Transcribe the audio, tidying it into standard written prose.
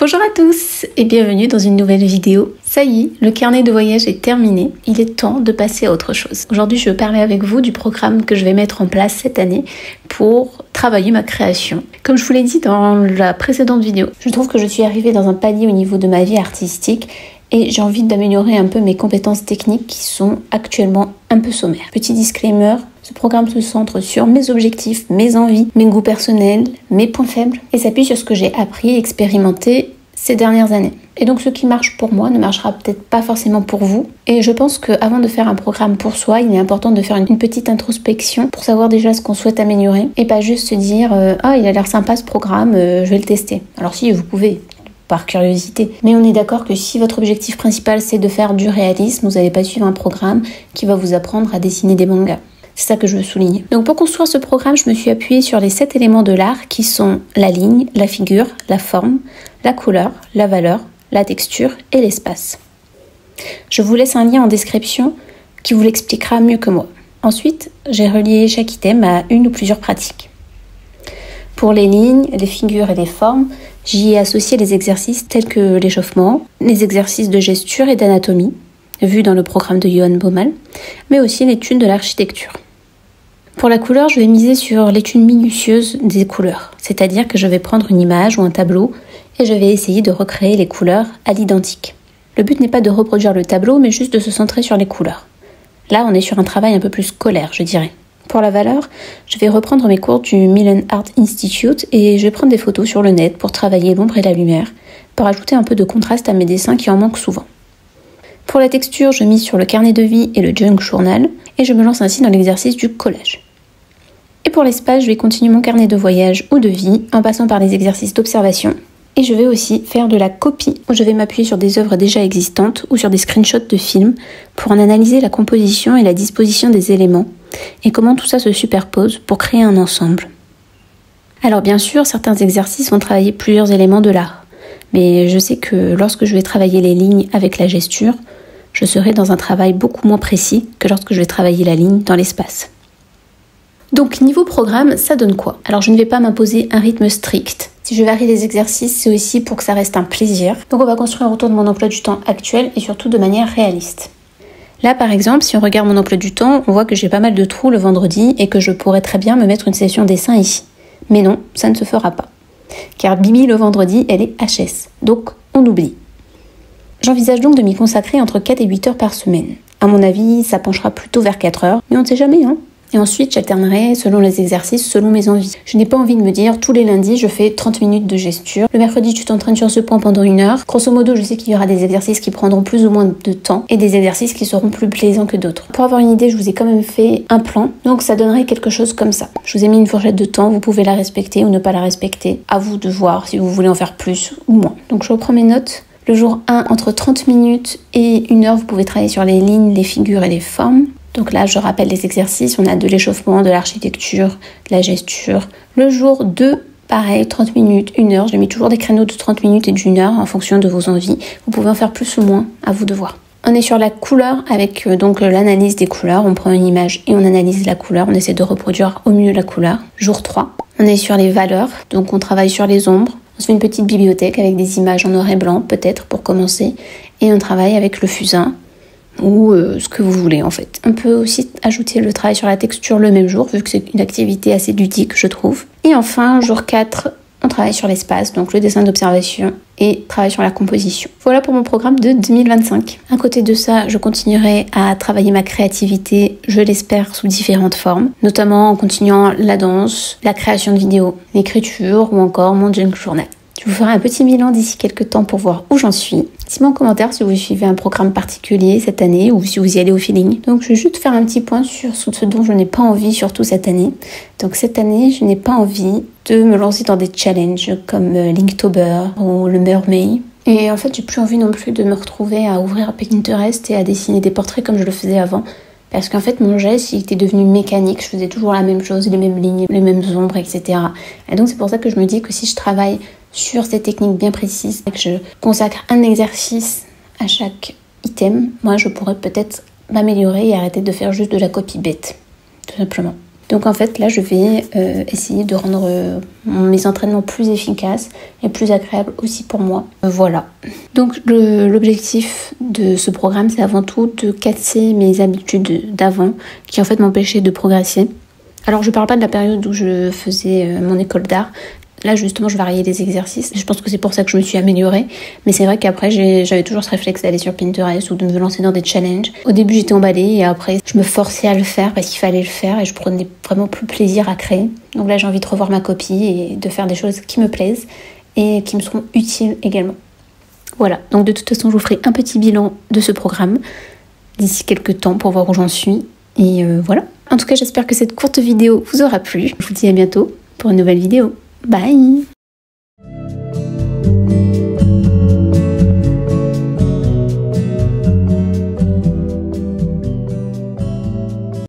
Bonjour à tous et bienvenue dans une nouvelle vidéo. Ça y est, le carnet de voyage est terminé. Il est temps de passer à autre chose. Aujourd'hui, je veux parler avec vous du programme que je vais mettre en place cette année pour travailler ma création. Comme je vous l'ai dit dans la précédente vidéo, je trouve que je suis arrivée dans un palier au niveau de ma vie artistique et j'ai envie d'améliorer un peu mes compétences techniques qui sont actuellement un peu sommaires. Petit disclaimer, ce programme se centre sur mes objectifs, mes envies, mes goûts personnels, mes points faibles et s'appuie sur ce que j'ai appris et expérimenté ces dernières années. Et donc ce qui marche pour moi ne marchera peut-être pas forcément pour vous. Et je pense qu'avant de faire un programme pour soi, il est important de faire une petite introspection pour savoir déjà ce qu'on souhaite améliorer et pas juste se dire ah il a l'air sympa ce programme, je vais le tester. Alors si vous pouvez, par curiosité. Mais on est d'accord que si votre objectif principal c'est de faire du réalisme, vous n'allez pas suivre un programme qui va vous apprendre à dessiner des mangas. C'est ça que je veux souligner. Donc pour construire ce programme, je me suis appuyée sur les 7 éléments de l'art qui sont la ligne, la figure, la forme, la couleur, la valeur, la texture et l'espace. Je vous laisse un lien en description qui vous l'expliquera mieux que moi. Ensuite, j'ai relié chaque item à une ou plusieurs pratiques. Pour les lignes, les figures et les formes, j'y ai associé les exercices tels que l'échauffement, les exercices de gesture et d'anatomie, vus dans le programme de Johan Baumal, mais aussi l'étude de l'architecture. Pour la couleur, je vais miser sur l'étude minutieuse des couleurs, c'est-à-dire que je vais prendre une image ou un tableau et je vais essayer de recréer les couleurs à l'identique. Le but n'est pas de reproduire le tableau, mais juste de se centrer sur les couleurs. Là, on est sur un travail un peu plus scolaire, je dirais. Pour la valeur, je vais reprendre mes cours du Milan Art Institute et je vais prendre des photos sur le net pour travailler l'ombre et la lumière, pour ajouter un peu de contraste à mes dessins qui en manquent souvent. Pour la texture, je mise sur le carnet de vie et le junk journal et je me lance ainsi dans l'exercice du collage. Et pour l'espace, je vais continuer mon carnet de voyage ou de vie en passant par les exercices d'observation. Et je vais aussi faire de la copie où je vais m'appuyer sur des œuvres déjà existantes ou sur des screenshots de films pour en analyser la composition et la disposition des éléments et comment tout ça se superpose pour créer un ensemble. Alors bien sûr, certains exercices vont travailler plusieurs éléments de l'art, mais je sais que lorsque je vais travailler les lignes avec la gesture, je serai dans un travail beaucoup moins précis que lorsque je vais travailler la ligne dans l'espace. Donc niveau programme, ça donne quoi? Alors je ne vais pas m'imposer un rythme strict. Si je varie les exercices, c'est aussi pour que ça reste un plaisir. Donc on va construire autour de mon emploi du temps actuel et surtout de manière réaliste. Là par exemple, si on regarde mon emploi du temps, on voit que j'ai pas mal de trous le vendredi et que je pourrais très bien me mettre une session dessin ici. Mais non, ça ne se fera pas. Car Bibi le vendredi, elle est HS. Donc on oublie. J'envisage donc de m'y consacrer entre 4 et 8 heures par semaine. À mon avis, ça penchera plutôt vers 4 heures, mais on ne sait jamais, hein. Et ensuite, j'alternerai selon les exercices, selon mes envies. Je n'ai pas envie de me dire, tous les lundis, je fais 30 minutes de gesture. Le mercredi, tu t'entraînes sur ce point pendant 1 heure. Grosso modo, je sais qu'il y aura des exercices qui prendront plus ou moins de temps et des exercices qui seront plus plaisants que d'autres. Pour avoir une idée, je vous ai quand même fait un plan. Donc, ça donnerait quelque chose comme ça. Je vous ai mis une fourchette de temps. Vous pouvez la respecter ou ne pas la respecter. À vous de voir si vous voulez en faire plus ou moins. Donc, je reprends mes notes. Le jour 1, entre 30 minutes et 1 heure, vous pouvez travailler sur les lignes, les figures et les formes. Donc là, je rappelle les exercices, on a de l'échauffement, de l'architecture, de la gesture. Le jour 2, pareil, 30 minutes, 1 heure. J'ai mis toujours des créneaux de 30 minutes et d'1 heure en fonction de vos envies. Vous pouvez en faire plus ou moins, à vous de voir. On est sur la couleur avec donc l'analyse des couleurs. On prend une image et on analyse la couleur. On essaie de reproduire au mieux la couleur. Jour 3, on est sur les valeurs. Donc on travaille sur les ombres. On se fait une petite bibliothèque avec des images en noir et blanc, peut-être, pour commencer. Et on travaille avec le fusain. Ou ce que vous voulez en fait. On peut aussi ajouter le travail sur la texture le même jour, vu que c'est une activité assez ludique, je trouve. Et enfin, jour 4, on travaille sur l'espace, donc le dessin d'observation et travail sur la composition. Voilà pour mon programme de 2025. À côté de ça, je continuerai à travailler ma créativité, je l'espère, sous différentes formes, notamment en continuant la danse, la création de vidéos, l'écriture ou encore mon junk journal. Je vous ferai un petit bilan d'ici quelques temps pour voir où j'en suis. Dites-moi en commentaire si vous suivez un programme particulier cette année ou si vous y allez au feeling. Donc je vais juste faire un petit point sur ce dont je n'ai pas envie, surtout cette année. Donc cette année, je n'ai pas envie de me lancer dans des challenges comme Linktober ou le Mermaid. Et en fait, j'ai plus envie non plus de me retrouver à ouvrir Pinterest et à dessiner des portraits comme je le faisais avant. Parce qu'en fait, mon geste, il était devenu mécanique. Je faisais toujours la même chose, les mêmes lignes, les mêmes ombres, etc. Et donc, c'est pour ça que je me dis que si je travaille sur ces techniques bien précises et que je consacre un exercice à chaque item, moi, je pourrais peut-être m'améliorer et arrêter de faire juste de la copie bête, tout simplement. Donc en fait là je vais essayer de rendre mes entraînements plus efficaces et plus agréables aussi pour moi. Voilà. Donc l'objectif de ce programme, c'est avant tout de casser mes habitudes d'avant qui en fait m'empêchaient de progresser. Alors je parle pas de la période où je faisais mon école d'art. Là justement je variais les exercices. Je pense que c'est pour ça que je me suis améliorée. Mais c'est vrai qu'après j'avais toujours ce réflexe d'aller sur Pinterest ou de me lancer dans des challenges. Au début j'étais emballée et après je me forçais à le faire parce qu'il fallait le faire et je prenais vraiment plus plaisir à créer. Donc là j'ai envie de revoir ma copie et de faire des choses qui me plaisent et qui me seront utiles également. Voilà, donc de toute façon je vous ferai un petit bilan de ce programme d'ici quelques temps pour voir où j'en suis. Et voilà. En tout cas j'espère que cette courte vidéo vous aura plu. Je vous dis à bientôt pour une nouvelle vidéo. Bye!